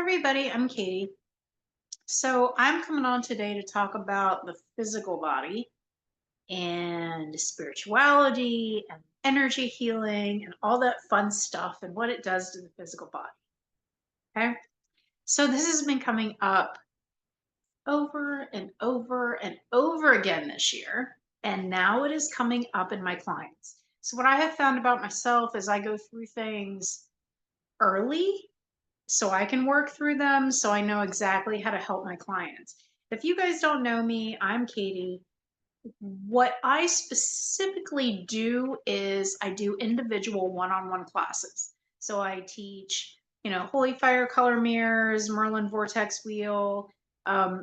everybody, I'm Katie. So I'm coming on today to talk about the physical body and spirituality and energy healing and all that fun stuff and what it does to the physical body. Okay. So this has been coming up over and over and over again this year. And now it is coming up in my clients. So what I have found about myself is I go through things early so I can work through them so I know exactly how to help my clients. If you guys don't know me, I'm Katie. What I specifically do is I do individual one-on-one classes. So I teach, Holy Fire Color Mirrors, Merlin Vortex Wheel.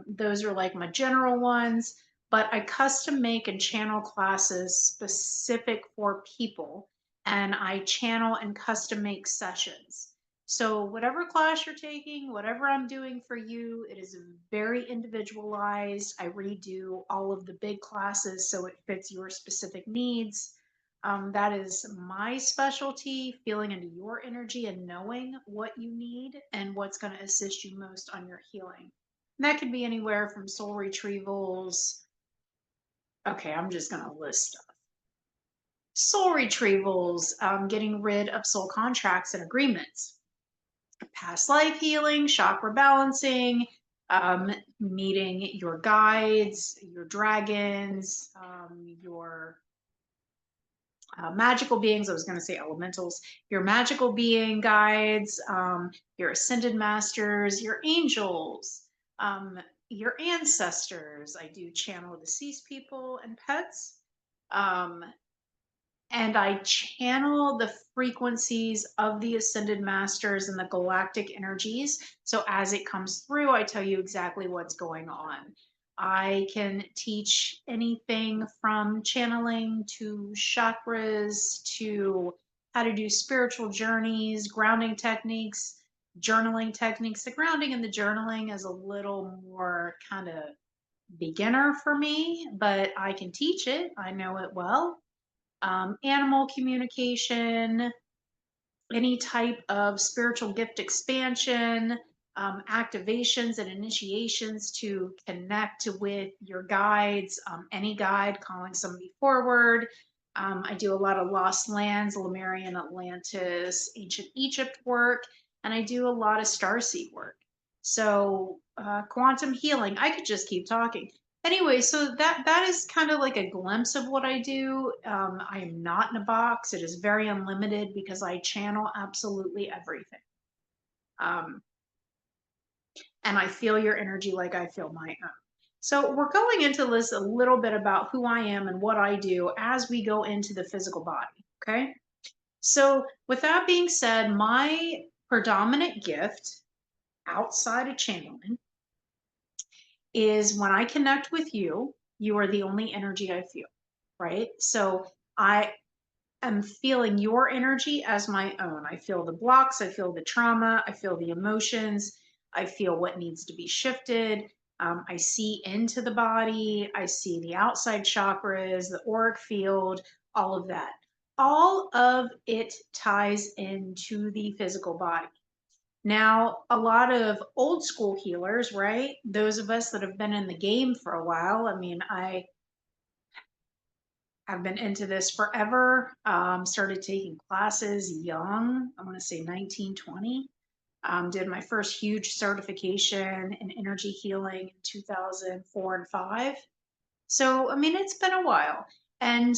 Those are like my general ones, but I custom make and channel classes specific for people, and I channel and custom make sessions. So whatever class you're taking, whatever I'm doing for you, it is very individualized. I redo all of the big classes so it fits your specific needs. That is my specialty, feeling into your energy and knowing what you need and what's going to assist you most on your healing. And that could be anywhere from soul retrievals. Okay, I'm just going to list stuff. Soul retrievals, getting rid of soul contracts and agreements, past life healing, chakra balancing, meeting your guides, your dragons, your magical beings. I was going to say elementals, your magical being guides, your ascended masters, your angels, your ancestors. I do channel deceased people and pets. Um, and I channel the frequencies of the ascended masters and the galactic energies. So as it comes through, I tell you exactly what's going on. I can teach anything from channeling to chakras to how to do spiritual journeys, grounding techniques, journaling techniques. The grounding and the journaling is a little more kind of beginner for me, but I can teach it. I know it well. Animal communication, any type of spiritual gift expansion, activations and initiations to connect with your guides, any guide calling somebody forward. I do a lot of lost lands, Lemurian, Atlantis, ancient Egypt work, and I do a lot of starseed work. So quantum healing, I could just keep talking. Anyway, so that is kind of like a glimpse of what I do. I am not in a box. It is very unlimited because I channel absolutely everything. Um, and I feel your energy like I feel my own. So we're going into this a little bit about who I am and what I do as we go into the physical body. Okay. So with that being said, my predominant gift outside of channeling is when I connect with you, you are the only energy I feel, right? So I am feeling your energy as my own. I feel the blocks, I feel the trauma, I feel the emotions, I feel what needs to be shifted. I see into the body, I see the outside chakras, the auric field, all of that. All of it ties into the physical body. Now, a lot of old school healers, right? Those of us that have been in the game for a while. I mean, I have been into this forever. Started taking classes young, I want to say 19, 20. Did my first huge certification in energy healing in 2004 and 5. So, I mean, it's been a while. And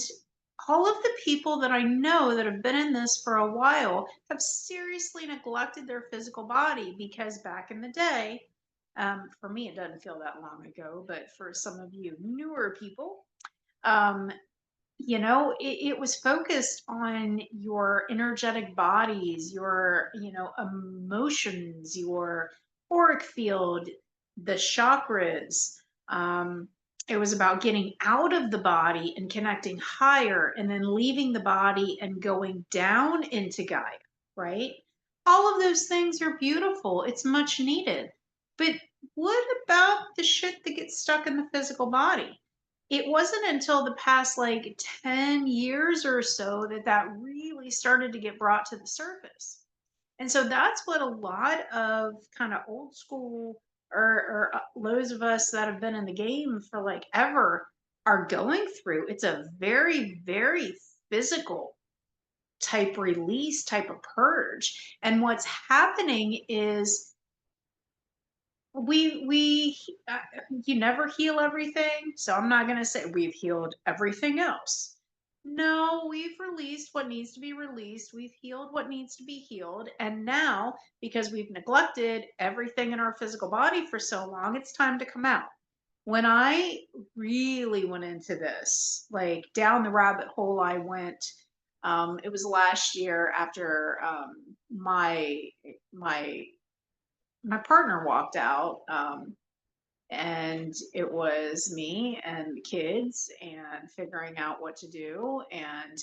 all of the people that I know that have been in this for a while have seriously neglected their physical body because back in the day, for me, it doesn't feel that long ago, but for some of you newer people, um, it was focused on your energetic bodies, your, emotions, your auric field, the chakras. It was about getting out of the body and connecting higher and then leaving the body and going down into Gaia, right? All of those things are beautiful. It's much needed. But what about the shit that gets stuck in the physical body? It wasn't until the past like 10 years or so that that really started to get brought to the surface. And so that's what a lot of kind of old school or those of us that have been in the game for like ever are going through. It's a very, very physical type release, type of purge. And what's happening is we you never heal everything, so I'm not going to say we've healed everything else. No, we've released what needs to be released, we've healed what needs to be healed, and now because we've neglected everything in our physical body for so long, it's time to come out. When I really went into this, like down the rabbit hole I went, it was last year after my my partner walked out, and it was me and the kids and figuring out what to do. And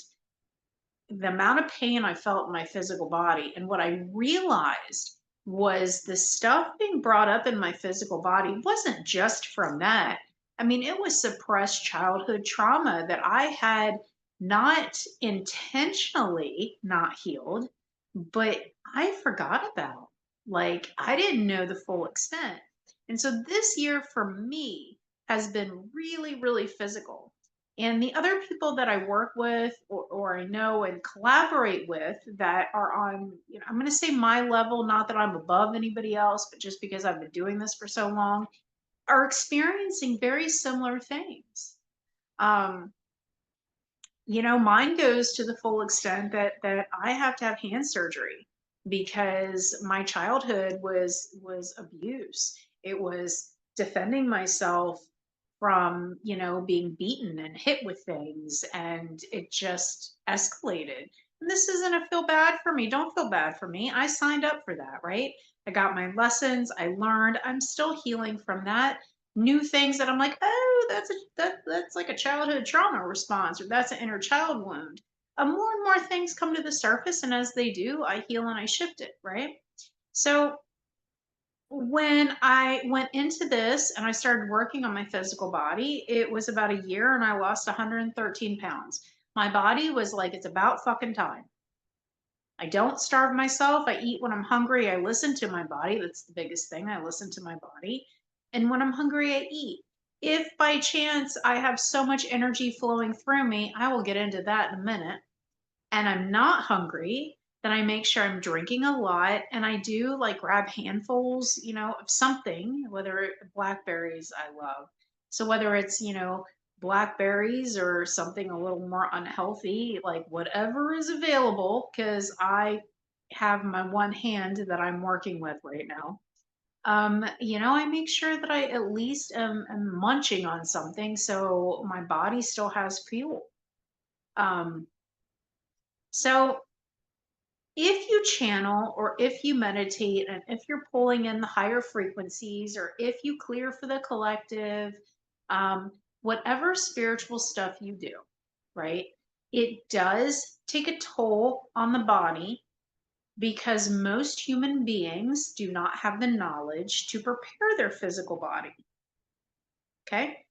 the amount of pain I felt in my physical body, and what I realized was the stuff being brought up in my physical body wasn't just from that. I mean, it was suppressed childhood trauma that I had not intentionally not healed, but I forgot about. Like, I didn't know the full extent. And so this year for me has been really, really physical. And the other people that I work with or I know and collaborate with that are on, I'm going to say my level, not that I'm above anybody else, but just because I've been doing this for so long, are experiencing very similar things. Um, Mine goes to the full extent that I have to have hand surgery because my childhood was abuse. It was defending myself from, being beaten and hit with things, and it just escalated. And this isn't a feel bad for me. Don't feel bad for me. I signed up for that, right? I got my lessons, I learned. I'm still healing from that. New things that I'm like, oh, that's like a childhood trauma response, or that's an inner child wound. More and more things come to the surface, and as they do, I heal and I shift it, right? So when I went into this and I started working on my physical body, it was about a year and I lost 113 pounds. My body was like, it's about fucking time. I don't starve myself. I eat when I'm hungry. I listen to my body. That's the biggest thing. I listen to my body. And when I'm hungry, I eat. If by chance I have so much energy flowing through me, I will get into that in a minute, and I'm not hungry, then I make sure I'm drinking a lot. And I do like grab handfuls, of something, whether blackberries I love. So whether it's, blackberries or something a little more unhealthy, like whatever is available, because I have my one hand that I'm working with right now. I make sure that I at least am munching on something so my body still has fuel. Um, so if you channel or if you meditate and if you're pulling in the higher frequencies or if you clear for the collective, um, whatever spiritual stuff you do, right? It does take a toll on the body because most human beings do not have the knowledge to prepare their physical body. Okay.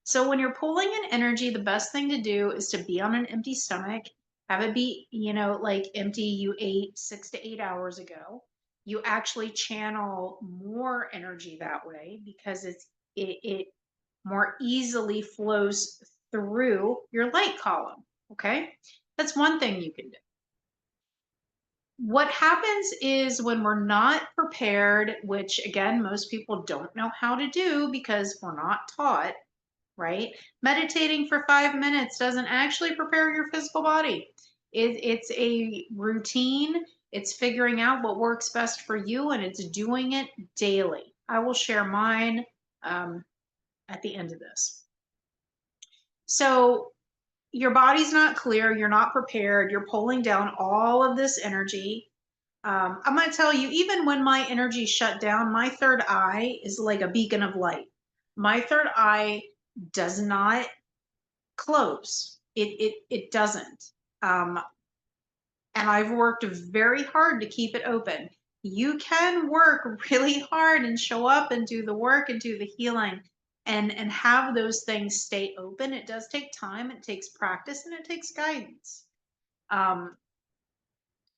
So when you're pulling in energy, the best thing to do is to be on an empty stomach. Have it be, like empty you ate 6 to 8 hours ago. You actually channel more energy that way because it more easily flows through your light column. Okay. That's one thing you can do. What happens is when we're not prepared, which again, most people don't know how to do because we're not taught, right? Meditating for 5 minutes doesn't actually prepare your physical body. It's a routine. It's figuring out what works best for you, and it's doing it daily. I will share mine um, at the end of this. So your body's not clear. You're not prepared. You're pulling down all of this energy. I'm going to tell you, even when my energy shut down, my third eye is like a beacon of light. My third eye does not close. It doesn't. And I've worked very hard to keep it open. You can work really hard and show up and do the work and do the healing and have those things stay open. It does take time, it takes practice, and it takes guidance. Um,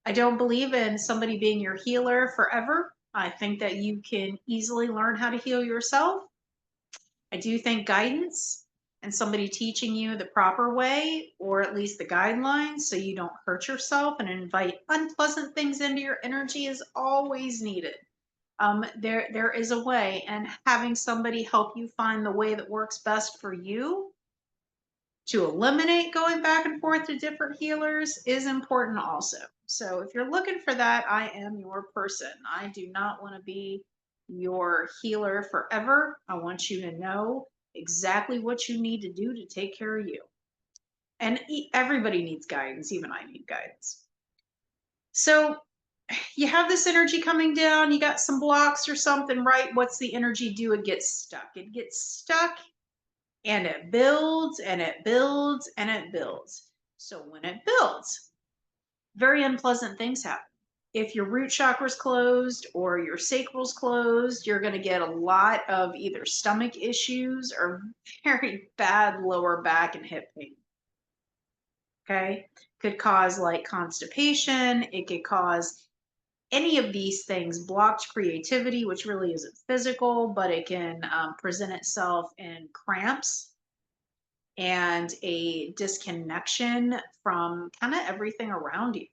I don't believe in somebody being your healer forever. I think that you can easily learn how to heal yourself. I do think guidance and somebody teaching you the proper way, or at least the guidelines, so you don't hurt yourself and invite unpleasant things into your energy, is always needed. There is a way, and having somebody help you find the way that works best for you to eliminate going back and forth to different healers is important also. So if you're looking for that, I am your person. I do not want to be your healer forever. I want you to know exactly what you need to do to take care of you. And everybody needs guidance, even I need guidance. So you have this energy coming down, you got some blocks or something, right? What's the energy do? It gets stuck. It gets stuck and it builds and it builds and it builds. So when it builds, very unpleasant things happen. If your root chakra's closed or your sacral's closed, you're going to get a lot of either stomach issues or very bad lower back and hip pain. Okay. Could cause like constipation. It could cause any of these things, blocked creativity, which really isn't physical, but it can present itself in cramps and a disconnection from kind of everything around you.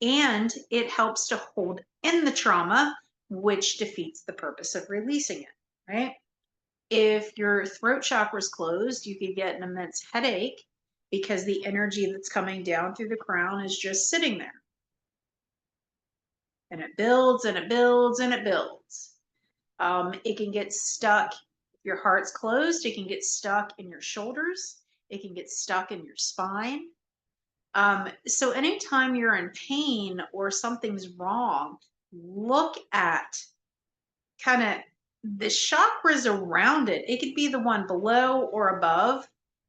And it helps to hold in the trauma, which defeats the purpose of releasing it, right? If your throat chakra is closed, you could get an immense headache because the energy that's coming down through the crown is just sitting there. And it builds and it builds and it builds. It can get stuck. If your heart's closed, it can get stuck in your shoulders. It can get stuck in your spine. So anytime you're in pain or something's wrong, look at kind of the chakras around it. It could be the one below or above,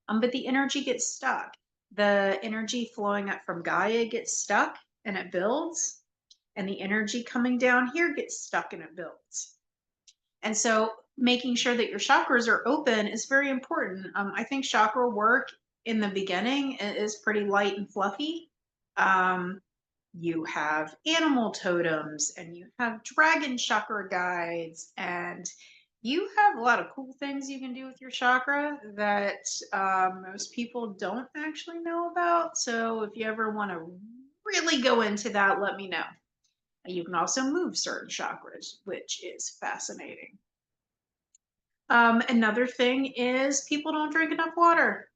but the energy gets stuck. The energy flowing up from Gaia gets stuck and it builds, and the energy coming down here gets stuck and it builds. And so making sure that your chakras are open is very important. I think chakra work in the beginning is pretty light and fluffy. Um, you have animal totems and you have dragon chakra guides, and you have a lot of cool things you can do with your chakra that most people don't actually know about. So if you ever want to really go into that, let me know. You can also move certain chakras, which is fascinating. Another thing is people don't drink enough water.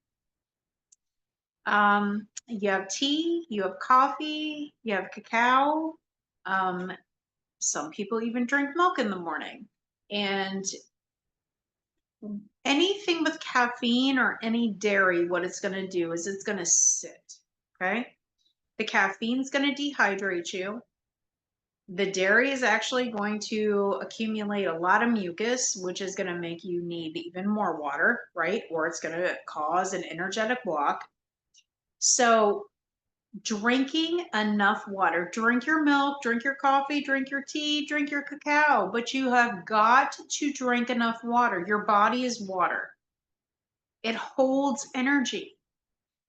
You have tea, you have coffee, you have cacao. Um, some people even drink milk in the morning. And anything with caffeine or any dairy, what it's going to do is it's going to sit. Okay. The caffeine's going to dehydrate you. The dairy is actually going to accumulate a lot of mucus, which is going to make you need even more water, right? Or it's going to cause an energetic block. So drinking enough water, drink your milk, drink your coffee, drink your tea, drink your cacao, but you have got to drink enough water. Your body is water. It holds energy.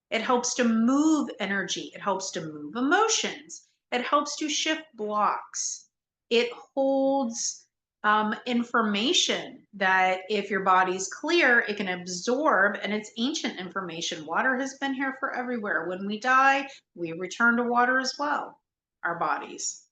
It helps to move energy. It helps to move emotions. It helps to shift blocks. It holds information that if your body's clear, it can absorb, and it's ancient information. Water has been here for everywhere. When we die, we return to water as well, our bodies.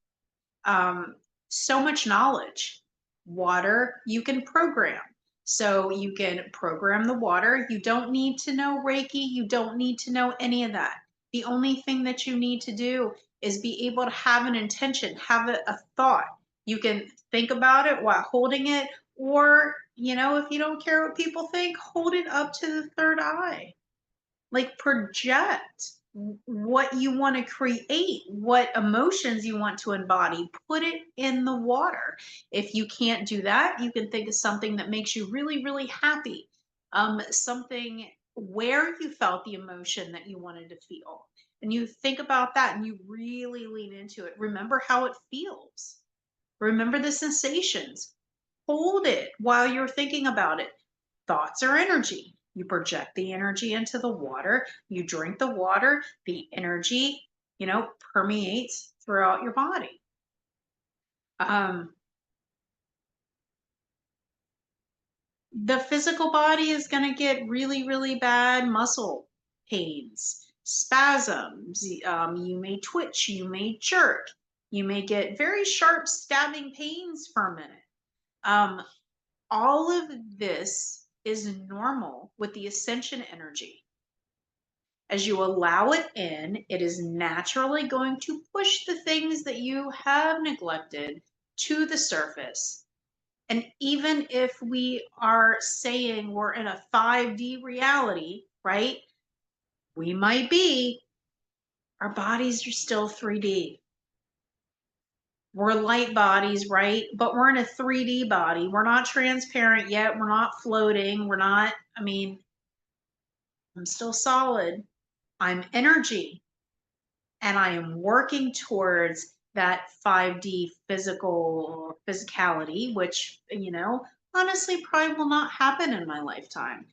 So much knowledge. Water you can program. So you can program the water. You don't need to know Reiki. You don't need to know any of that. The only thing that you need to do is be able to have an intention, have a thought. You can think about it while holding it, or, if you don't care what people think, hold it up to the third eye. Like project what you want to create, what emotions you want to embody, put it in the water. If you can't do that, you can think of something that makes you really, really happy. Something where you felt the emotion that you wanted to feel. And you think about that and you really lean into it. Remember how it feels. Remember the sensations. Hold it while you're thinking about it. Thoughts are energy. You project the energy into the water, you drink the water, the energy permeates throughout your body. Um, the physical body is going to get really, really bad muscle pains, spasms. You may twitch, you may jerk, you may get very sharp stabbing pains for a minute. Um, all of this is normal with the ascension energy. As you allow it in, it is naturally going to push the things that you have neglected to the surface. And even if we are saying we're in a 5D reality, right? We might be, our bodies are still 3D. We're light bodies, right? But we're in a 3D body. We're not transparent yet. We're not floating. We're not, I'm still solid. I'm energy. And I am working towards that 5D physicality, which, honestly probably will not happen in my lifetime.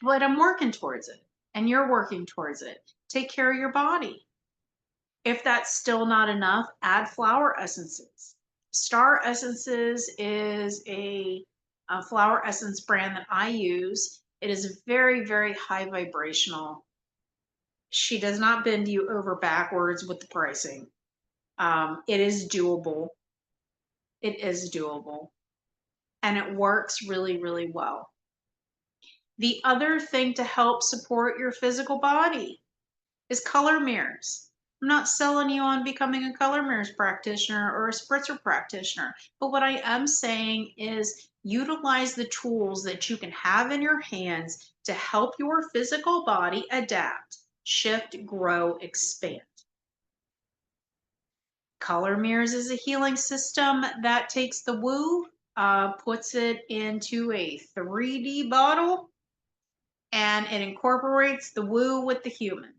But I'm working towards it, and you're working towards it. Take care of your body. If that's still not enough, add flower essences. Star Essences is a flower essence brand that I use. It is very, very high vibrational. She does not bend you over backwards with the pricing. It is doable. It is doable. And it works really, really well. The other thing to help support your physical body is color mirrors. I'm not selling you on becoming a color mirrors practitioner or a spritzer practitioner, but what I am saying is utilize the tools that you can have in your hands to help your physical body adapt, shift, grow, expand. Color mirrors is a healing system that takes the woo, puts it into a 3D bottle, and it incorporates the woo with the human.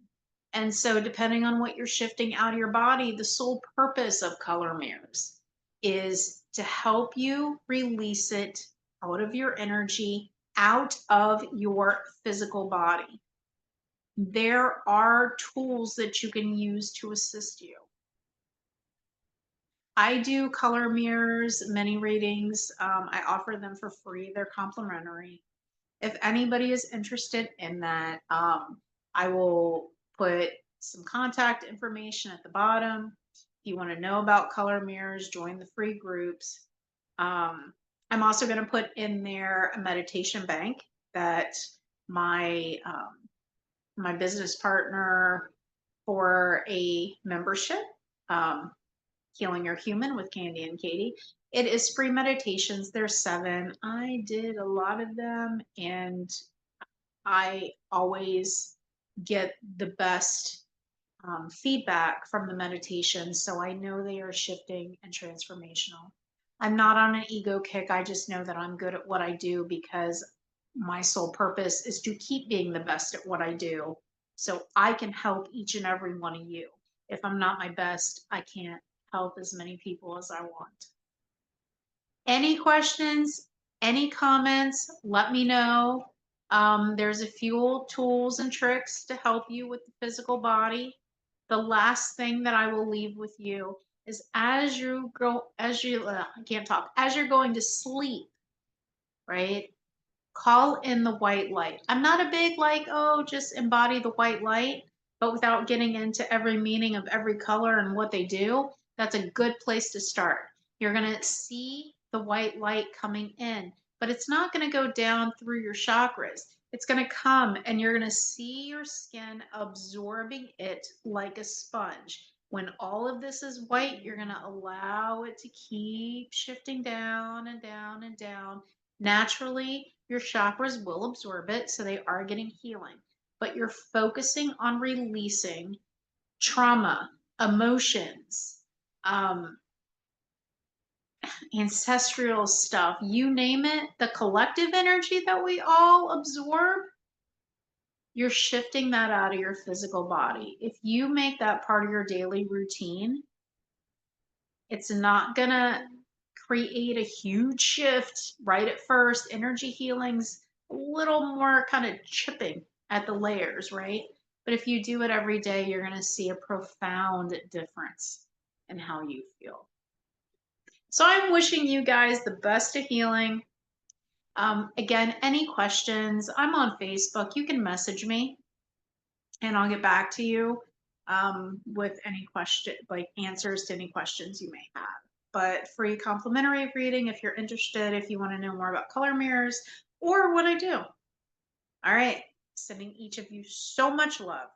And so, depending on what you're shifting out of your body, the sole purpose of color mirrors is to help you release it out of your energy, out of your physical body. There are tools that you can use to assist you. I do color mirrors, many readings. I offer them for free. They're complimentary. If anybody is interested in that, I will put some contact information at the bottom. If you want to know about color mirrors, join the free groups. I'm also going to put in there a meditation bank that my my business partner for a membership. Um, Healing Your Human with Candy and Katie. It is free meditations. There's 7. I did a lot of them, and I always get the best feedback from the meditations, so I know they are shifting and transformational. I'm not on an ego kick. I just know that I'm good at what I do because my sole purpose is to keep being the best at what I do so I can help each and every one of you. If I'm not my best, I can't help as many people as I want. Any questions, any comments, let me know. There's a few tools and tricks to help you with the physical body. The last thing that I will leave with you is as you go, I can't talk, as you're going to sleep, right? Call in the white light. I'm not a big like, oh, just embody the white light, but without getting into every meaning of every color and what they do, that's a good place to start. You're going to see the white light coming in, but it's not going to go down through your chakras. It's going to come and you're going to see your skin absorbing it like a sponge. When all of this is white, you're going to allow it to keep shifting down and down and down. Naturally, your chakras will absorb it, so they are getting healing. But you're focusing on releasing trauma, emotions, um, ancestral stuff, you name it, the collective energy that we all absorb, you're shifting that out of your physical body. If you make that part of your daily routine, it's not going to create a huge shift right at first. Energy healing's a little more kind of chipping at the layers, right? But if you do it every day, you're going to see a profound difference in how you feel. So I'm wishing you guys the best of healing. Again, any questions, I'm on Facebook. You can message me and I'll get back to you with any question, like answers to any questions you may have. But free complimentary reading if you're interested, if you want to know more about color mirrors or what I do. All right. Sending each of you so much love.